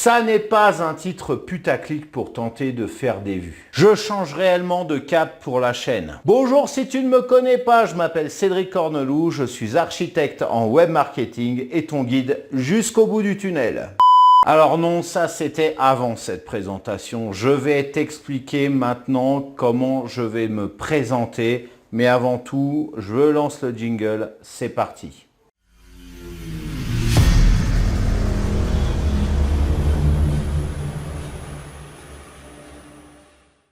Ça n'est pas un titre putaclic pour tenter de faire des vues. Je change réellement de cap pour la chaîne. Bonjour, si tu ne me connais pas, je m'appelle Cédric Corneloup, je suis architecte en web marketing et ton guide jusqu'au bout du tunnel. Alors non, ça c'était avant cette présentation. Je vais t'expliquer maintenant comment je vais me présenter. Mais avant tout, je lance le jingle, c'est parti.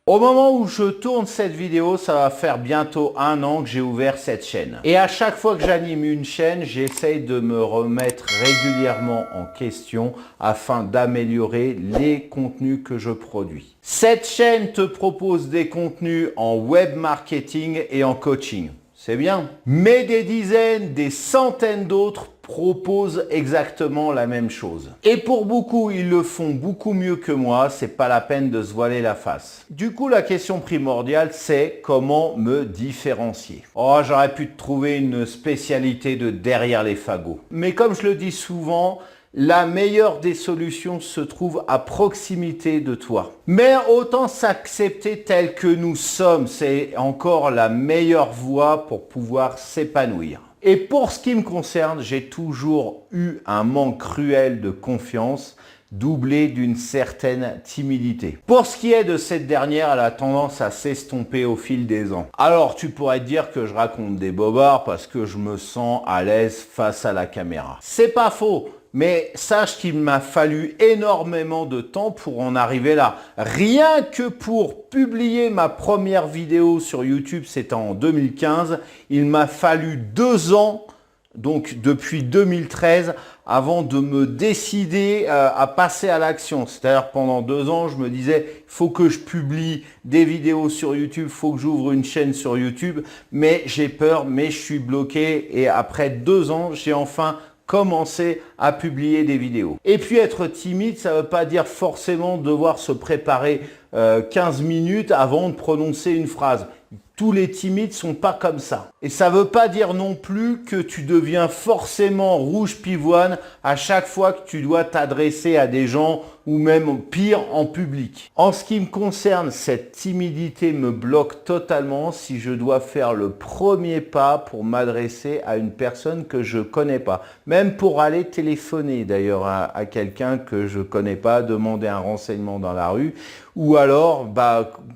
Au moment où je tourne cette vidéo, ça va faire bientôt 1 an que j'ai ouvert cette chaîne. Et à chaque fois que j'anime une chaîne, j'essaye de me remettre régulièrement en question afin d'améliorer les contenus que je produis. Cette chaîne te propose des contenus en web marketing et en coaching. C'est bien. Mais des dizaines, des centaines d'autres proposent exactement la même chose. Et pour beaucoup, ils le font beaucoup mieux que moi, c'est pas la peine de se voiler la face. Du coup, la question primordiale, c'est comment me différencier. Oh, j'aurais pu te trouver une spécialité de derrière les fagots. Mais comme je le dis souvent, la meilleure des solutions se trouve à proximité de toi. Mais autant s'accepter tel que nous sommes, c'est encore la meilleure voie pour pouvoir s'épanouir. Et pour ce qui me concerne, j'ai toujours eu un manque cruel de confiance, doublé d'une certaine timidité. Pour ce qui est de cette dernière, elle a tendance à s'estomper au fil des ans. Alors tu pourrais te dire que je raconte des bobards parce que je me sens à l'aise face à la caméra. C'est pas faux. Mais sache qu'il m'a fallu énormément de temps pour en arriver là. Rien que pour publier ma première vidéo sur YouTube, c'était en 2015, il m'a fallu 2 ans, donc depuis 2013, avant de me décider à passer à l'action. C'est-à-dire pendant 2 ans, je me disais, il faut que je publie des vidéos sur YouTube, il faut que j'ouvre une chaîne sur YouTube, mais j'ai peur, mais je suis bloqué. Et après 2 ans, j'ai enfin commencer à publier des vidéos. Et puis être timide, ça ne veut pas dire forcément devoir se préparer 15 minutes avant de prononcer une phrase. Tous les timides sont pas comme ça. Et ça ne veut pas dire non plus que tu deviens forcément rouge pivoine à chaque fois que tu dois t'adresser à des gens ou même pire en public. En ce qui me concerne, cette timidité me bloque totalement si je dois faire le premier pas pour m'adresser à une personne que je connais pas. Même pour aller téléphoner d'ailleurs à quelqu'un que je connais pas, demander un renseignement dans la rue ou alors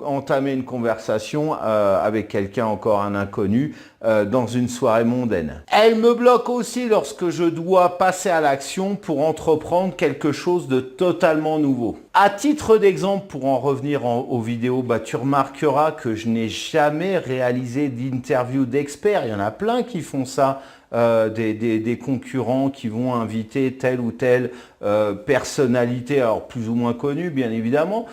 entamer une conversation avec quelqu'un, encore un inconnu, dans une soirée mondaine. Elle me bloque aussi lorsque je dois passer à l'action pour entreprendre quelque chose de totalement nouveau. À titre d'exemple, pour en revenir aux vidéos, tu remarqueras que je n'ai jamais réalisé d'interview d'experts. Il y en a plein qui font ça. Des concurrents qui vont inviter telle ou telle personnalité, alors plus ou moins connue bien évidemment,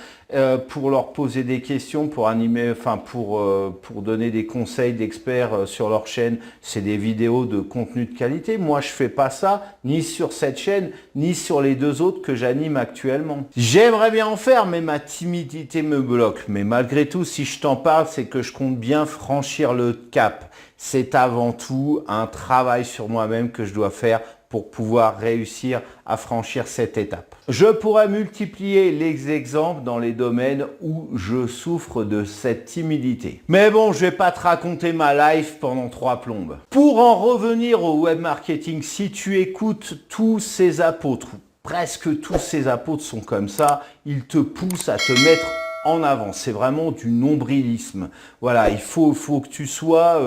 pour leur poser des questions, pour animer, pour donner des conseils d'experts sur leur chaîne. C'est des vidéos de contenu de qualité. Moi, je fais pas ça, ni sur cette chaîne, ni sur les 2 autres que j'anime actuellement. J'aimerais bien en faire, mais ma timidité me bloque. Mais malgré tout, si je t'en parle, c'est que je compte bien franchir le cap. C'est avant tout un travail sur moi-même que je dois faire pour pouvoir réussir à franchir cette étape. Je pourrais multiplier les exemples dans les domaines où je souffre de cette timidité. Mais bon, je vais pas te raconter ma life pendant 3 plombes. Pour en revenir au web marketing, si tu écoutes tous ces apôtres, presque tous ces apôtres sont comme ça, ils te poussent à te mettre en avant. C'est vraiment du nombrilisme. Voilà, il faut que tu sois,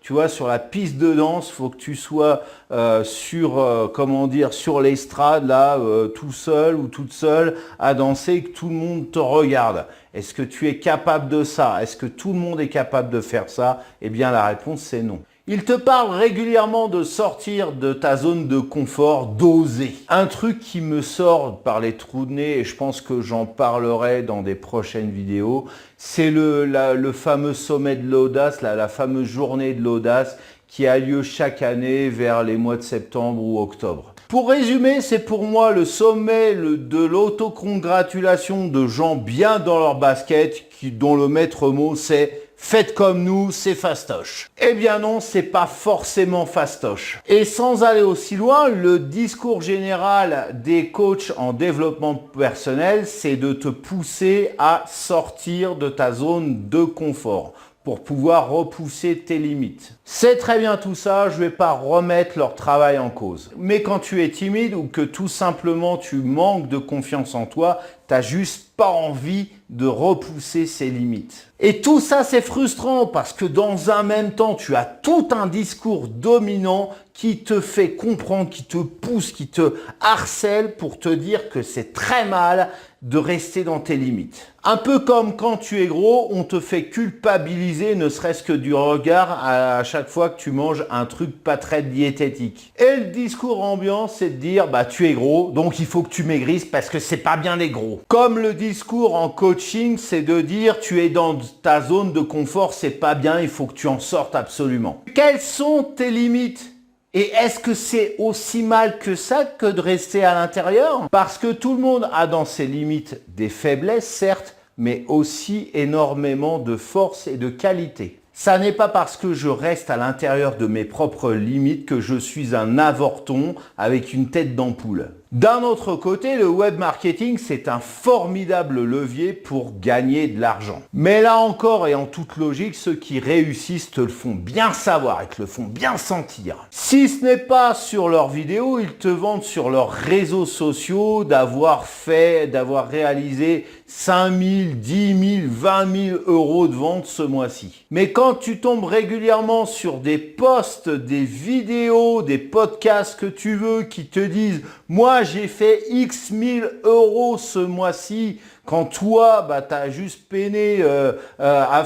tu vois, sur la piste de danse, il faut que tu sois sur l'estrade, là, tout seul ou toute seule, à danser, que tout le monde te regarde. Est-ce que tu es capable de ça? Est-ce que tout le monde est capable de faire ça? Eh bien, la réponse, c'est non. Il te parle régulièrement de sortir de ta zone de confort, d'oser. Un truc qui me sort par les trous de nez, et je pense que j'en parlerai dans des prochaines vidéos, c'est le fameux sommet de l'audace, la fameuse journée de l'audace qui a lieu chaque année vers les mois de septembre ou octobre. Pour résumer, c'est pour moi le sommet de l'autocongratulation de gens bien dans leur basket, dont le maître mot c'est faites comme nous, c'est fastoche. Eh bien non, c'est pas forcément fastoche. Et sans aller aussi loin, le discours général des coachs en développement personnel, c'est de te pousser à sortir de ta zone de confort pour pouvoir repousser tes limites. C'est très bien tout ça, je ne vais pas remettre leur travail en cause. Mais quand tu es timide ou que tout simplement tu manques de confiance en toi, tu n'as juste pas envie de repousser ces limites. Et tout ça, c'est frustrant parce que dans un même temps, tu as tout un discours dominant qui te fait comprendre, qui te pousse, qui te harcèle pour te dire que c'est très mal de rester dans tes limites. Un peu comme quand tu es gros, on te fait culpabiliser ne serait-ce que du regard à chaque fois que tu manges un truc pas très diététique. Et le discours ambiant, c'est de dire bah tu es gros, donc il faut que tu maigrisses parce que c'est pas bien les gros. Comme le discours en coaching, c'est de dire tu es dans ta zone de confort, c'est pas bien, il faut que tu en sortes absolument. Quelles sont tes limites ? Et est-ce que c'est aussi mal que ça que de rester à l'intérieur? Parce que tout le monde a dans ses limites des faiblesses, certes, mais aussi énormément de force et de qualité. Ça n'est pas parce que je reste à l'intérieur de mes propres limites que je suis un avorton avec une tête d'ampoule. D'un autre côté, le web marketing, c'est un formidable levier pour gagner de l'argent. Mais là encore, et en toute logique, ceux qui réussissent te le font bien savoir et te le font bien sentir. Si ce n'est pas sur leurs vidéos, ils te vendent sur leurs réseaux sociaux d'avoir réalisé 5 000, 10 000, 20 000 euros de vente ce mois-ci. Mais quand tu tombes régulièrement sur des posts, des vidéos, des podcasts que tu veux qui te disent « Moi, j'ai fait X 1000 euros ce mois-ci », quand toi, tu as juste peiné à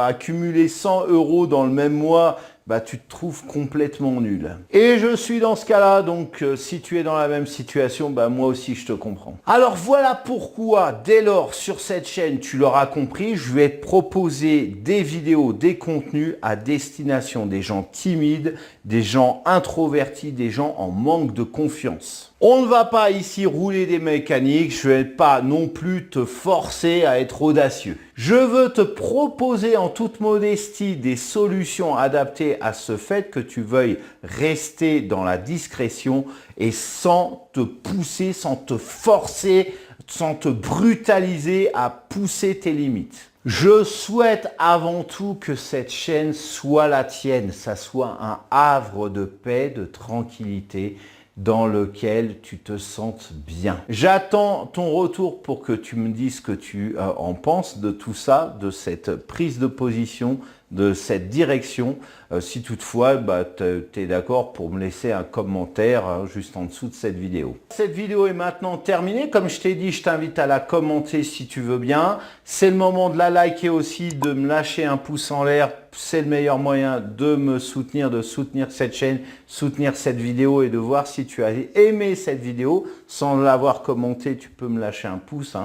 accumuler 100 euros dans le même mois, tu te trouves complètement nul. Et je suis dans ce cas-là, donc si tu es dans la même situation, moi aussi je te comprends. Alors voilà pourquoi, dès lors, sur cette chaîne, tu l'auras compris, je vais te proposer des vidéos, des contenus à destination des gens timides, des gens introvertis, des gens en manque de confiance. On ne va pas ici rouler des mécaniques, je ne vais pas non plus te forcer à être audacieux. Je veux te proposer en toute modestie des solutions adaptées à ce fait que tu veuilles rester dans la discrétion et sans te pousser, sans te forcer, sans te brutaliser à pousser tes limites. Je souhaite avant tout que cette chaîne soit la tienne, ça soit un havre de paix, de tranquillité, dans lequel tu te sentes bien. J'attends ton retour pour que tu me dises ce que tu en penses de tout ça, de cette prise de position, de cette direction. Si toutefois tu es d'accord pour me laisser un commentaire juste en dessous de cette vidéo. Cette vidéo est maintenant terminée. Comme je t'ai dit, je t'invite à la commenter si tu veux bien. C'est le moment de la liker aussi, de me lâcher un pouce en l'air. C'est le meilleur moyen de me soutenir, de soutenir cette chaîne, soutenir cette vidéo et de voir si tu as aimé cette vidéo. Sans l'avoir commenté, tu peux me lâcher un pouce,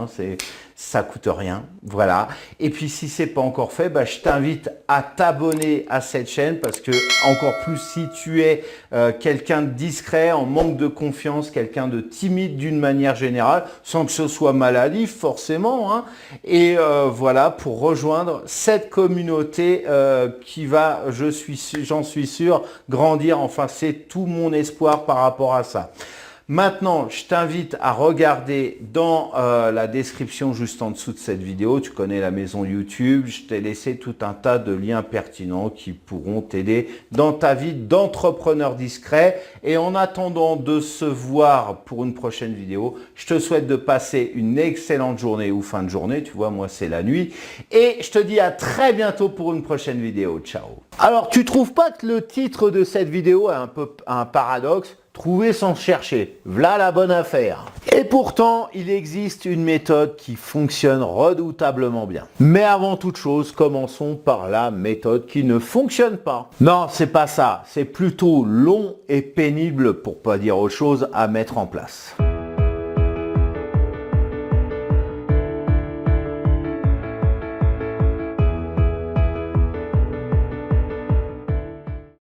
ça coûte rien. Voilà. Et puis si ce n'est pas encore fait, je t'invite à t'abonner à cette chaîne parce que encore plus si tu es quelqu'un de discret, en manque de confiance, quelqu'un de timide d'une manière générale, sans que ce soit maladif forcément. Et voilà, pour rejoindre cette communauté qui va, j'en suis sûr, grandir. Enfin, c'est tout mon espoir par rapport à ça. Maintenant, je t'invite à regarder dans la description juste en dessous de cette vidéo. Tu connais la maison YouTube. Je t'ai laissé tout un tas de liens pertinents qui pourront t'aider dans ta vie d'entrepreneur discret. Et en attendant de se voir pour une prochaine vidéo, je te souhaite de passer une excellente journée ou fin de journée. Tu vois, moi, c'est la nuit. Et je te dis à très bientôt pour une prochaine vidéo. Ciao. Alors, tu trouves pas que le titre de cette vidéo a un peu un paradoxe ? Trouver sans chercher, voilà la bonne affaire. Et pourtant, il existe une méthode qui fonctionne redoutablement bien. Mais avant toute chose, commençons par la méthode qui ne fonctionne pas. Non, c'est pas ça. C'est plutôt long et pénible, pour pas dire autre chose, à mettre en place.